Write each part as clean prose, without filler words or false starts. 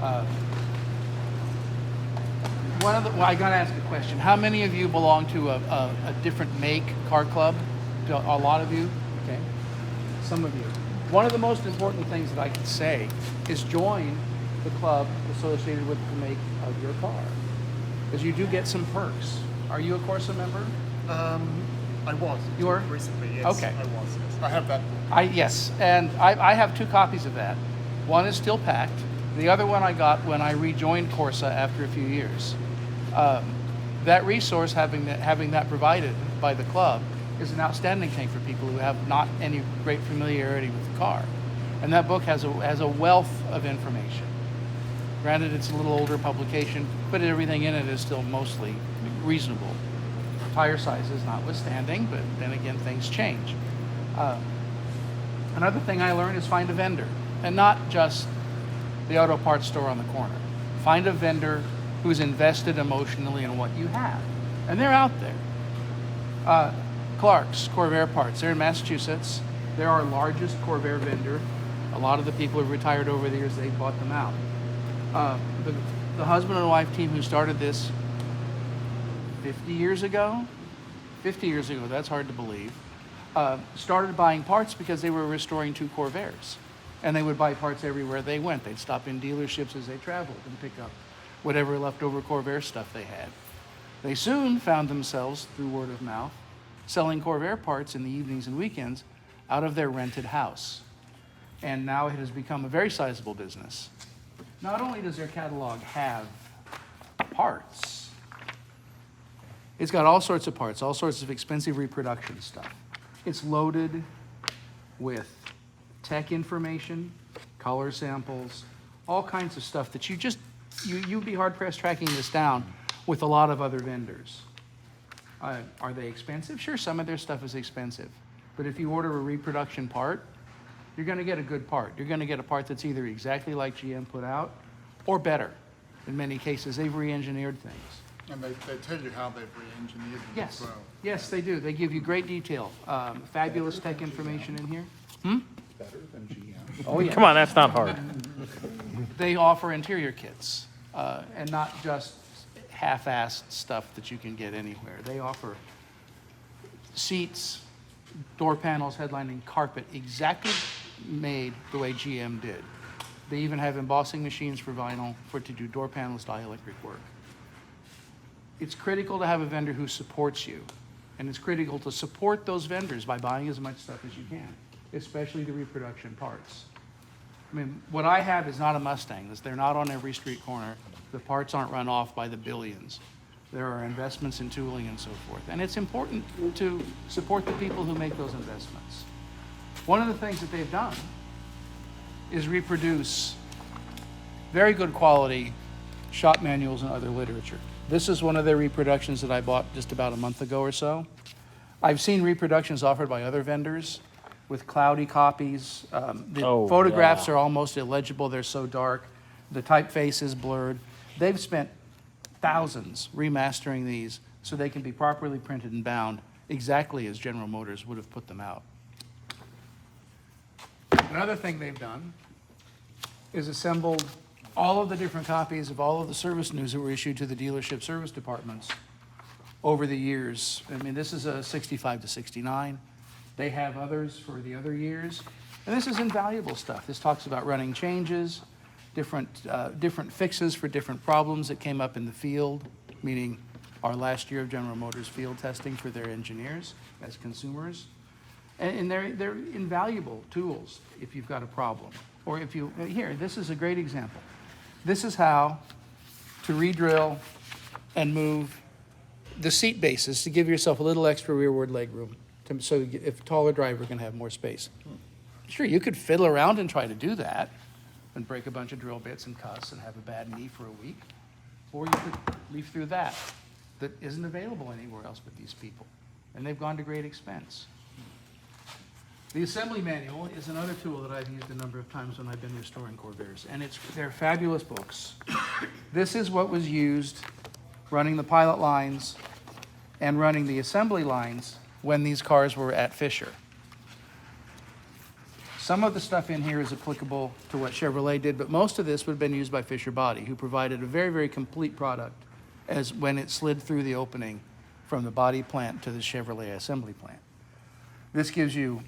Uh, I got to ask a question. How many of you belong to a different make car club? A lot of you? Okay. Some of you. One of the most important things that I can say is join the club associated with the make of your car, because you do get some perks. Are you a Corsa member? I was. You were? Recently, yes. Okay. I was. Yes. I have that book. Yes, and I have 2 copies of that. One is still packed. The other one I got when I rejoined Corsa after a few years. That resource, having that provided by the club, is an outstanding thing for people who have not any great familiarity with the car. And that book has a wealth of information. Granted, it's a little older publication, but everything in it is still mostly reasonable. Tire sizes notwithstanding, but then again, things change. Another thing I learned is find a vendor, and not just the auto parts store on the corner. Find a vendor who's invested emotionally in what you have, and they're out there. Clark's Corvair Parts, they're in Massachusetts. They're our largest Corvair vendor. A lot of the people who've retired over the years, they bought them out. The husband and wife team who started this 50 years ago, that's hard to believe, started buying parts because they were restoring 2 Corvairs. And they would buy parts everywhere they went. They'd stop in dealerships as they traveled and pick up whatever leftover Corvair stuff they had. They soon found themselves, through word of mouth, selling Corvair parts in the evenings and weekends out of their rented house. And now it has become a very sizable business. Not only does their catalog have parts, it's got all sorts of parts, all sorts of expensive reproduction stuff. It's loaded with tech information, color samples, all kinds of stuff that you'd be hard-pressed tracking this down with a lot of other vendors. Are they expensive? Sure, some of their stuff is expensive. But if you order a reproduction part, you're going to get a good part. You're going to get a part that's either exactly like GM put out or better. In many cases, they've re-engineered things. And they tell you how they've re-engineered them as well. Yes, they do. They give you great detail. Fabulous tech information in here. Better than GM. Oh, yeah. Come on, that's not hard. They offer interior kits, and not just half-assed stuff that you can get anywhere. They offer seats, door panels, headlining, carpet, exactly made the way GM did. They even have embossing machines for vinyl to do door panels, dielectric work. It's critical to have a vendor who supports you, and it's critical to support those vendors by buying as much stuff as you can, especially the reproduction parts. I mean, what I have is not a Mustang. They're not on every street corner. The parts aren't run off by the billions. There are investments in tooling and so forth. And it's important to support the people who make those investments. One of the things that they've done is reproduce very good quality shop manuals and other literature. This is one of their reproductions that I bought just about a month ago or so. I've seen reproductions offered by other vendors with cloudy copies. The photographs are almost illegible. They're so dark. The typeface is blurred. They've spent thousands remastering these so they can be properly printed and bound exactly as General Motors would have put them out. Another thing they've done is assembled all of the different copies of all of the service news that were issued to the dealership service departments over the years. I mean, this is a 65 to 69. They have others for the other years. And this is invaluable stuff. This talks about running changes, different fixes for different problems that came up in the field, meaning our last year of General Motors field testing for their engineers as consumers. And they're invaluable tools if you've got a problem. Or if you, here, this is a great example. This is how to re-drill and move the seat bases to give yourself a little extra rearward leg room, so if a taller driver can have more space. Sure, you could fiddle around and try to do that and break a bunch of drill bits and cuss and have a bad knee for a week. Or you could leaf through that isn't available anywhere else but these people. And they've gone to great expense. The assembly manual is another tool that I've used a number of times when I've been restoring Corvairs, and they're fabulous books. This is what was used running the pilot lines and running the assembly lines when these cars were at Fisher. Some of the stuff in here is applicable to what Chevrolet did, but most of this would have been used by Fisher Body, who provided a very, very complete product as when it slid through the opening from the body plant to the Chevrolet assembly plant. This gives you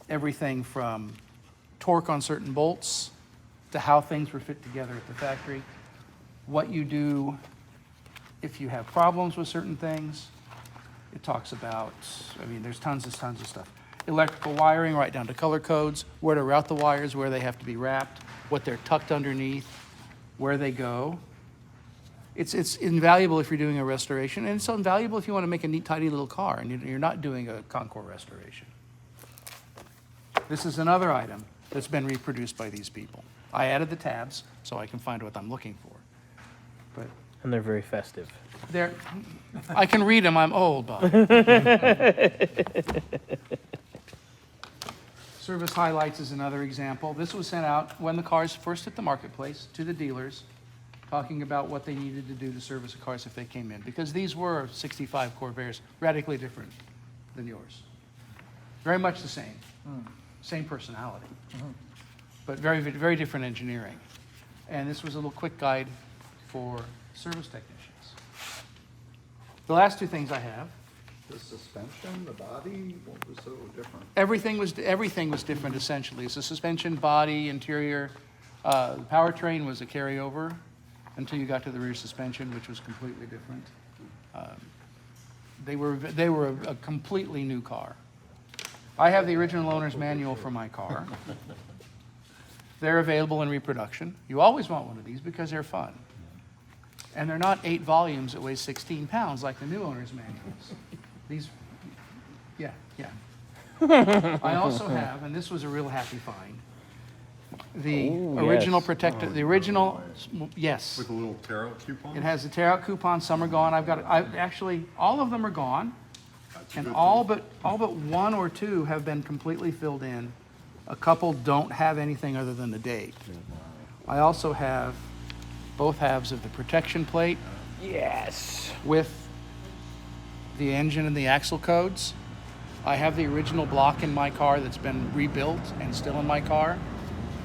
everything from torque on certain bolts to how things were fit together at the factory, what you do if you have problems with certain things. It talks about, I mean, there's tons of stuff. Electrical wiring, right down to color codes, where to route the wires, where they have to be wrapped, what they're tucked underneath, where they go. It's invaluable if you're doing a restoration, and it's invaluable if you want to make a neat, tidy little car, and you're not doing a Concours restoration. This is another item that's been reproduced by these people. I added the tabs so I can find what I'm looking for. But And they're very festive. I can read them, I'm old, Bob. Service highlights is another example. This was sent out when the cars first hit the marketplace to the dealers, talking about what they needed to do to service the cars if they came in. Because these were 65 Corvairs, radically different than yours. Very much the same. Same personality. But very, very different engineering. And this was a little quick guide for service technicians. The last two things I have. The suspension, the body, what was so different? Everything was different essentially. It's a suspension, body, interior. The powertrain was a carryover until you got to the rear suspension, which was completely different. They were a completely new car. I have the original owner's manual for my car. They're available in reproduction. You always want one of these because they're fun. And they're not 8 volumes that weigh 16 pounds like the new owner's manuals. These, yeah. I also have, and this was a real happy find, the original yes. protector, the original, yes. With a little tear out coupon? It has the tear out coupon, some are gone. Actually, all of them are gone. That's a And good all thing. but one or two have been completely filled in. A couple don't have anything other than the date. I also have both halves of the protection plate Yes. with the engine and the axle codes. I have the original block in my car that's been rebuilt and still in my car.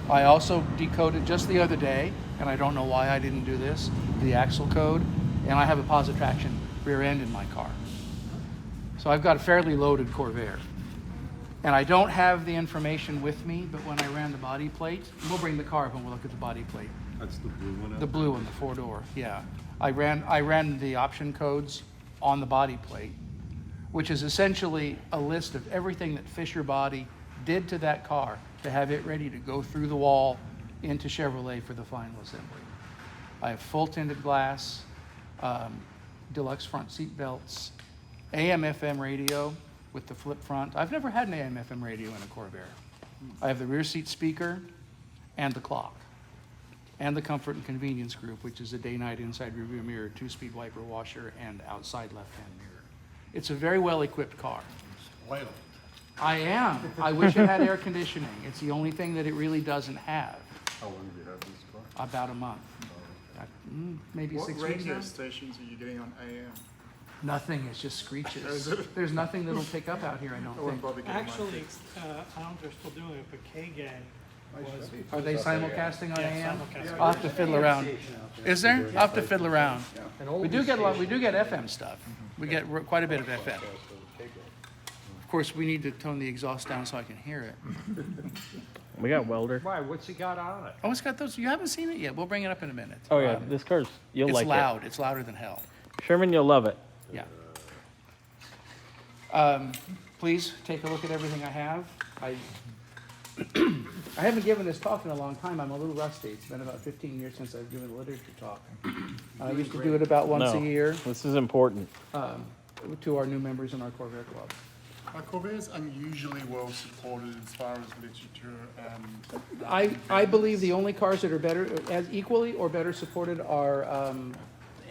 I also decoded just the other day, and I don't know why I didn't do this, the axle code, and I have a positive traction rear end in my car. So I've got a fairly loaded Corvair. And I don't have the information with me, but when I ran the body plate, we'll bring the car up and we'll look at the body plate. That's the blue one? The blue one, the 4-door, yeah. I ran the option codes on the body plate, which is essentially a list of everything that Fisher Body did to that car to have it ready to go through the wall into Chevrolet for the final assembly. I have full tinted glass, deluxe front seat belts, AM/FM radio with the flip front. I've never had an AM/FM radio in a Corvair. I have the rear seat speaker and the clock, and the comfort and convenience group, which is a day-night inside rearview mirror, 2-speed wiper washer, and outside left-hand mirror. It's a very well-equipped car. Spoiled. I am. I wish it had air conditioning. It's the only thing that it really doesn't have. How long have you had this car? About a month. Maybe What 6 weeks radio now. stations are you getting on AM? Nothing, it's just screeches. Is it? There's nothing that'll pick up out here, I I don't wouldn't think. bother getting mine Actually, fixed. I don't know if they're still doing it, but K-Gang was. Are they simulcasting on Yeah, AM? simulcasting. I'll have to fiddle around. Is there? I'll have to fiddle around. We do get FM stuff. We get quite a bit of FM. Of course, we need to tone the exhaust down so I can hear it. We got welder. Why? What's he got on it? Oh, it's got those. You haven't seen it yet. We'll bring it up in a minute. Oh yeah, this car's, you'll It's like loud. It's louder than hell. it. Sherman, you'll love it. Yeah. Please take a look at everything I have. I haven't given this talk in a long time. I'm a little rusty. It's been about 15 years since I've given a literature talk. I used to do it about once a No. year This is important. to our new members in our Corvair Club. Are Corvairs unusually well supported as far as literature and? I believe the only cars that are better, as equally or better supported are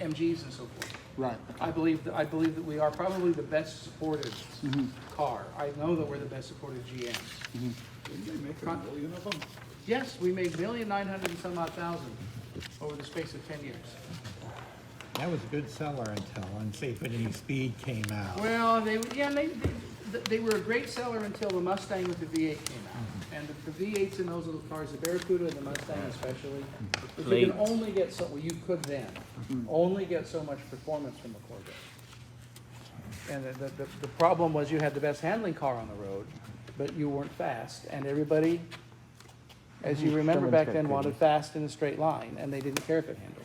MGs and so forth. Right. I believe that we are probably the best supported car. I know that we're the best supported GMs. Didn't they make a million of them? Yes, we made 1,900,000 and some odd thousand over the space of 10 years. That was a good seller until Infinity Speed came out. Well, they were a great seller until the Mustang with the V8 came out. And the V8s in those little cars, the Barracuda and the Mustang especially, if you Late. can only get so, well, you could then, only get so much performance from a Corvette. And the problem was you had the best handling car on the road, but you weren't fast. And everybody, as you remember Sherman's back got then, good wanted fast in a straight line, and they didn't care if it handled.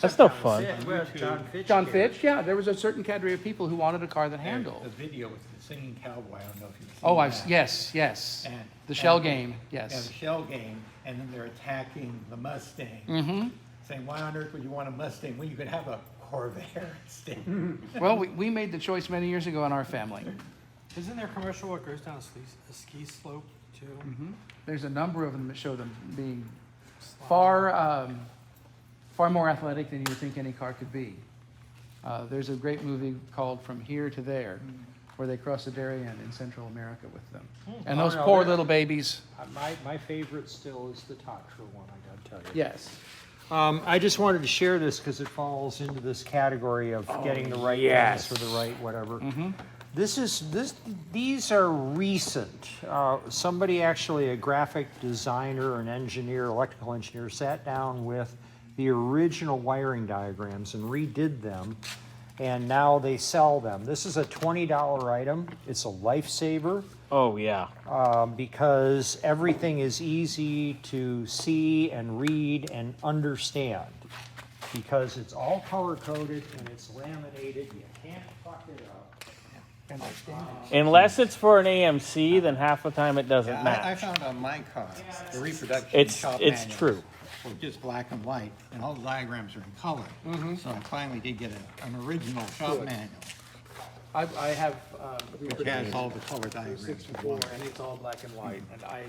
That's no fun. Where's John Fitch? John here? Fitch, yeah, there was a certain cadre of people who wanted a car that The handled. video with the singing cowboy, I don't know if you've seen Oh, that. yes. And- The shell and- game, Yeah, yes. the shell game, and then they're attacking the Mustang. Mm-hmm. Saying, why on earth would you want a Mustang when you could have a Corvair instead? Well, we made the choice many years ago in our family. Isn't there a commercial where it goes down a ski slope too? There's a number of them that show them being far more athletic than you would think any car could be. There's a great movie called From Here to There, where they cross the Darien in Central America with them. And those no, poor they're- little babies. My favorite still is the Tatra one, I gotta tell you. Yes. I just wanted to share this because it falls into this category of getting the right yes. things for the right whatever. These are recent. Somebody actually, a graphic designer, an engineer, electrical engineer, sat down with the original wiring diagrams and redid them, and now they sell them. This is a $20 item. It's a lifesaver. Oh, yeah. Because everything is easy to see and read and understand. Because it's all color coded and it's laminated, you can't fuck it up. Unless it's for an AMC, then half the time it doesn't I match. found on my car, the reproduction It's- shop it's manuals true. were just black and white, and all the diagrams are in color. So I finally did get an original shop manual, I have which has all the color diagrams. 64, and it's all black and white. And I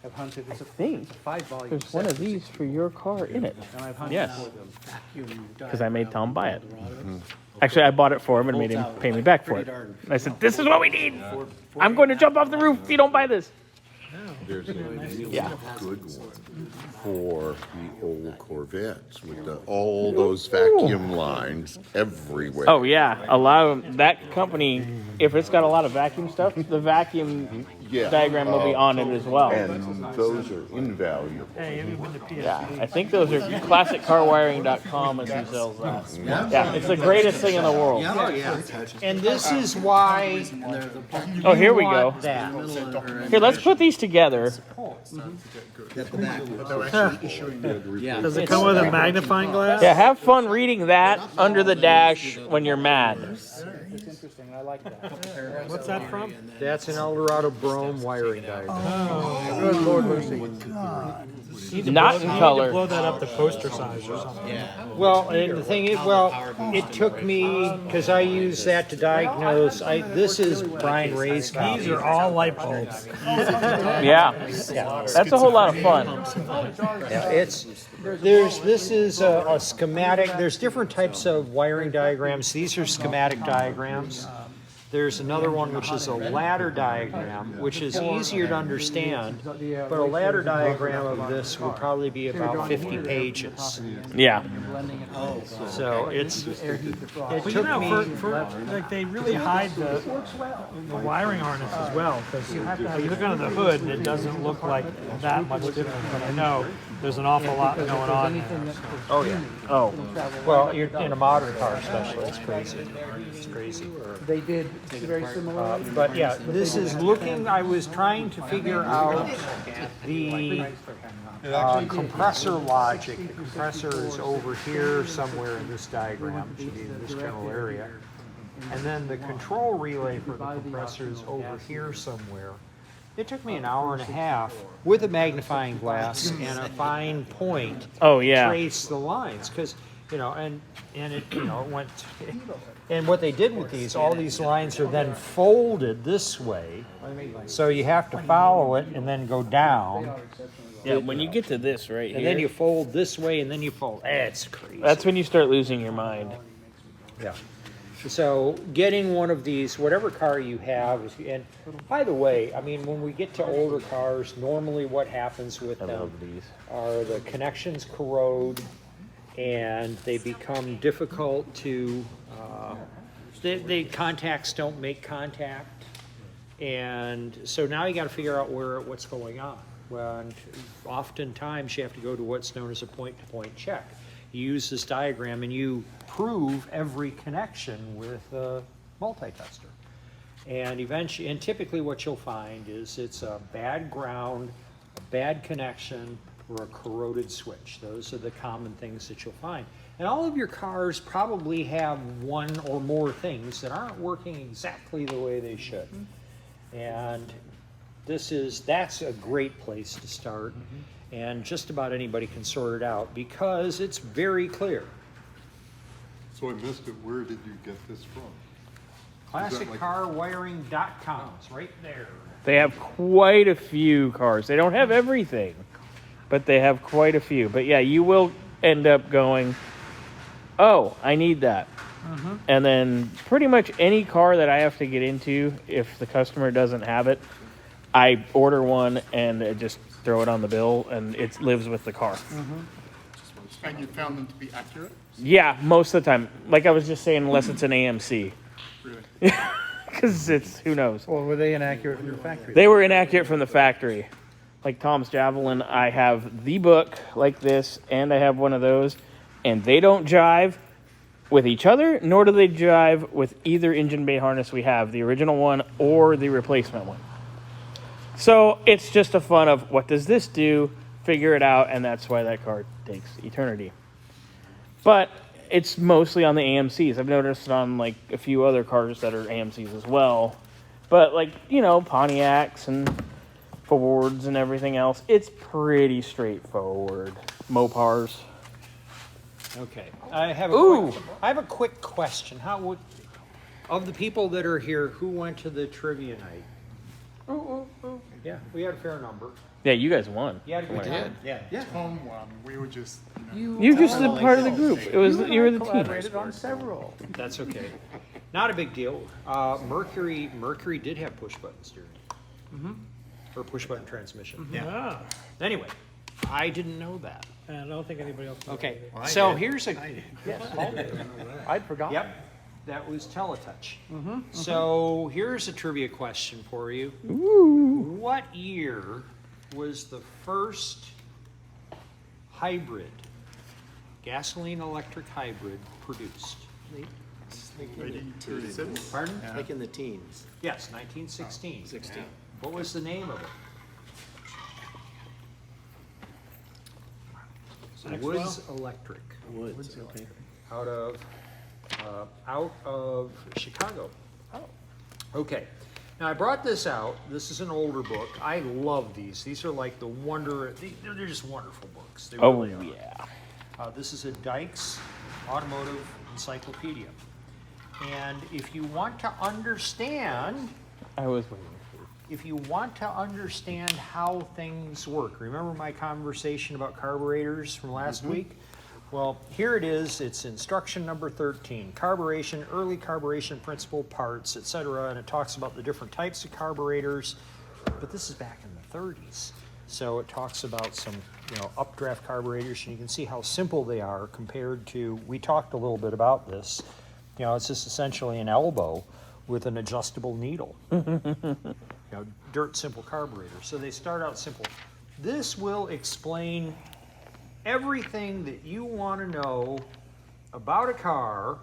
have hunted, it's a think 5-volume There's one of these for your car in it. And I've hunted Yes. for them. Because I made Tom buy it. Actually, I bought it for him and made him pay me back for it. And I said, "This is what we need. I'm going to jump off the roof if you don't buy this." There's a really Yeah. good one for the old Corvettes with all those vacuum lines everywhere. Oh yeah, a lot of that company. If it's got a lot of vacuum stuff, the vacuum Yeah. diagram will be on it as well. And those are invaluable. Hey, have you been to PSC? Yeah, I think those are classiccarwiring.com as he sells that. Yeah, it's the greatest thing in the world. And this is why Oh, here we you go. want that. Here, let's put these together. Does it come with a magnifying glass? Yeah, have fun reading that under the dash when you're mad. It's interesting, I like that. What's that from? That's an Eldorado Brome wiring diagram. Good Lord, Lucy. Not in color. Blow that up to poster size or something. Well, and the thing is, it took me, because I use that to diagnose, this is Brian Ray's copy. These are all light bulbs. Yeah, that's a whole lot of fun. Yeah, this is a schematic, there's different types of wiring diagrams. These are schematic diagrams. There's another one which is a ladder diagram, which is easier to understand, but a ladder diagram of this would probably be about 50 pages. Yeah. So it But you took know, me, for like they really hide the wiring harness as well, because you look under the hood and it doesn't look like that much different. But I know there's an awful lot going on there. oh yeah. Oh, Well, you're in a modern car especially, it's crazy. It's crazy. They did very similar. But yeah, this is looking, I was trying to figure out the compressor logic. The compressor is over here somewhere in this diagram, it should be in this general area. And then the control relay for the compressor is over here somewhere. It took me an hour and a half with a magnifying glass and a fine point oh yeah. trace the lines, because and it it went. And what they did with these, all these lines are then folded this way, so you have to follow it and then go down, Yeah, when you get to this right and then you here, fold this way, and then you fold. That's crazy. that's when you start losing your mind. Yeah. So getting one of these, whatever car you have, and by the way, I mean, when we get to older cars, normally what happens with I them love these. are the connections corrode, and they become difficult to, the contacts don't make contact. And so now you got to figure out what's going on. Well, and oftentimes you have to go to what's known as a point-to-point check. You use this diagram and you prove every connection with a multi-tester. And eventually, and typically what you'll find is it's a bad ground, a bad connection, or a corroded switch. Those are the common things that you'll find. And all of your cars probably have one or more things that aren't working exactly the way they should. And that's a great place to start. And just about anybody can sort it out because it's very clear. So I missed it. Where did you get this from? ClassicCarWiring.com. It's right there. They have quite a few cars. They don't have everything, but they have quite a few. But yeah, you will end up going, oh, I need that. And then pretty much any car that I have to get into, if the customer doesn't have it, I order one and just throw it on the bill, and it lives with the car. And you found them to be accurate? Yeah, most of the time. Like I was just saying, unless it's an AMC. Really? Because it's, who knows. Well, were they inaccurate from the factory? They were inaccurate from the factory. Like Tom's Javelin, I have the book like this, and I have one of those, and they don't jive with each other, nor do they jive with either engine bay harness we have, the original one or the replacement one. So it's just a fun of, what does this do? Figure it out, and that's why that car takes eternity. But it's mostly on the AMCs. I've noticed it on like a few other cars that are AMCs as well. But like, you know, Pontiacs and Fords and everything else, it's pretty straightforward. Mopars. Okay. I have a quick question. Of the people that are here, who went to the trivia night? Yeah, we had a fair number. Yeah, you guys won. You had a good time? Yeah. Tom won. We were just, You just the part of the group. It was you were the team. Collaborated on several. That's okay. Not a big deal. Mercury did have push button steering. Or push button transmission. Ah, Anyway, I didn't know that. and I don't think anybody else. Okay, Well, I so did. here's a. I'd forgotten. Yep, that was Teletouch. So here's a trivia question for you. What year was the first hybrid, gasoline electric hybrid, produced? 82. Pardon? Like in the teens. Yes, 1916. 16. What was the name of it? Woods Electric, Woods, okay. out of Chicago. Okay. Now I brought this out. This is an older book. I love these. These are like they're just wonderful books. They Oh really are. yeah. This is a Dykes Automotive Encyclopedia. And if you want to understand I was waiting. how things work, remember my conversation about carburetors from last week? Well, here it is. It's instruction number 13, carburation, early carburation principle, parts, etc. And it talks about the different types of carburetors. But this is back in the 30s. So it talks about some, updraft carburetors, and you can see how simple they are compared to, we talked a little bit about this. It's just essentially an elbow with an adjustable needle. Dirt simple carburetor. So they start out simple. This will explain everything that you want to know about a car,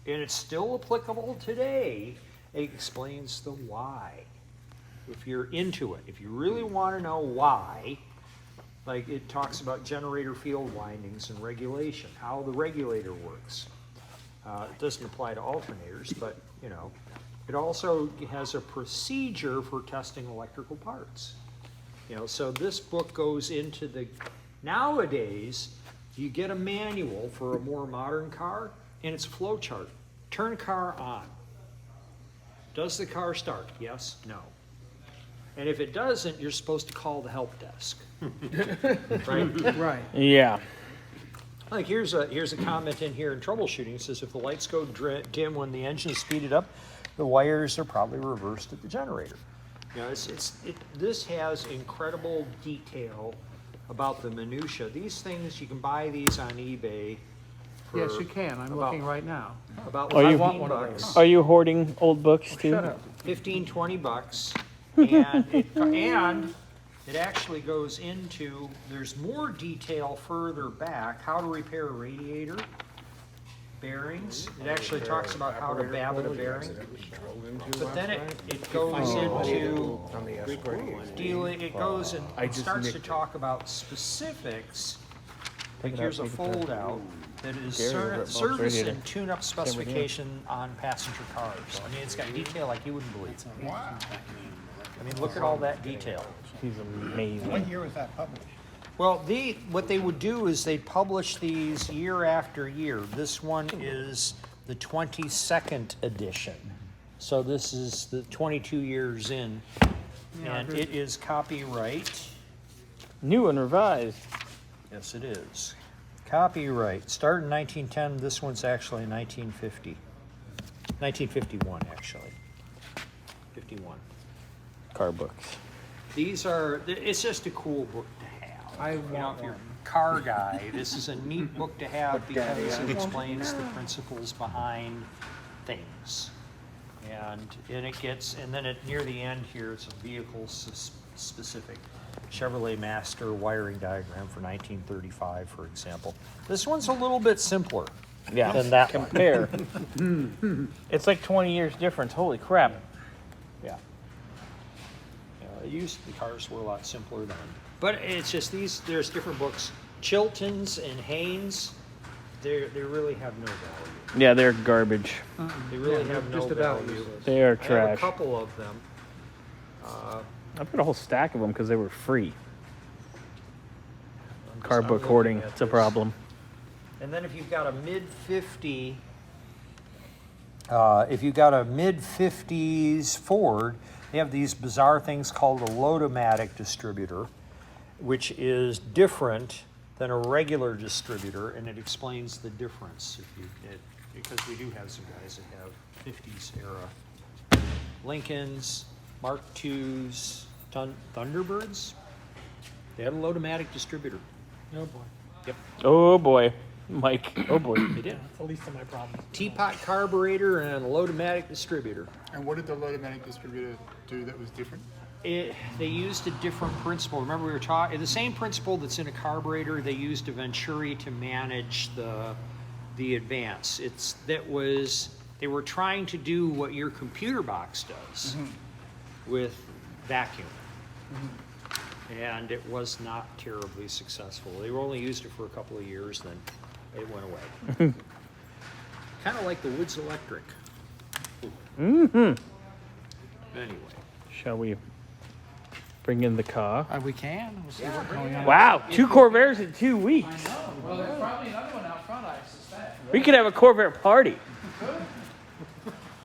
and it's still applicable today. It explains the why. If you're into it, if you really want to know why, like it talks about generator field windings and regulation, how the regulator works. It doesn't apply to alternators, but it also has a procedure for testing electrical parts. So this book goes into nowadays, you get a manual for a more modern car, and it's a flow chart. Turn car on. Does the car start? Yes, no. And if it doesn't, you're supposed to call the help desk. Right? Yeah. Like here's a comment in here in troubleshooting. It says if the lights go dim when the engine is speeded up, the wires are probably reversed at the generator. This has incredible detail about the minutia. These things, you can buy these on eBay Yes, you can. I'm looking right now. About Are you- 15 bucks. Are you hoarding old books too? Shut up. 15, 20 bucks. And it actually goes into, there's more detail further back, how to repair a radiator, bearings. It actually talks about how to babbitt a bearing. But then it goes into dealing, it goes and it starts to talk about specifics. Like here's a fold out that is service and tune-up specification on passenger cars. I mean, it's got detail like you wouldn't believe. I mean, look at all that detail. He's amazing. What year was that published? Well, what they would do is they'd publish these year after year. This one is the 22nd edition. So this is the 22 years in, and it is copyright. New and revised. Yes, it is. Copyright. Started in 1910. This one's actually 1950. 1951, actually. 51. Car books. It's just a cool book to have. If you're a car guy, this is a neat book to have because it explains the principles behind things. And then near the end here, it's a vehicle specific. Chevrolet Master wiring diagram for 1935, for example. This one's a little bit simpler than that one. Compare. It's like 20 years difference. Holy crap. Yeah. The cars were a lot simpler then. But it's just there's different books. Chilton's and Haynes, they really have no value. Yeah, they're garbage. They really have no value. They are I have a trash. couple of them. I put a whole stack of them because they were free. Car I'm book looking hoarding, at it's a this. problem. And then if you've got a mid-50s Ford, they have these bizarre things called a load-o-matic distributor, which is different than a regular distributor, and it explains the difference. Because we do have some guys that have 50s era Lincolns, Mark IIs, Thunderbirds. They had a load-o-matic distributor. Oh boy, Oh boy, Mike. Oh boy. They did. that's the least of my problems. Teapot carburetor and a load-o-matic distributor. And what did the load-o-matic distributor do that was different? They used a different principle. Remember, we were talking the same principle that's in a carburetor. They used a Venturi to manage the advance. They were trying to do what your computer box does with vacuum, and it was not terribly successful. They only used it for a couple of years, then it went away. Kind of like the Woods Electric. Mm-hmm. Anyway. Shall we bring in the car? We can. We'll see what's going on. Wow, 2 Corvairs in 2 weeks. I know. Well, there's probably another one out front, I suspect. We could have a Corvair party.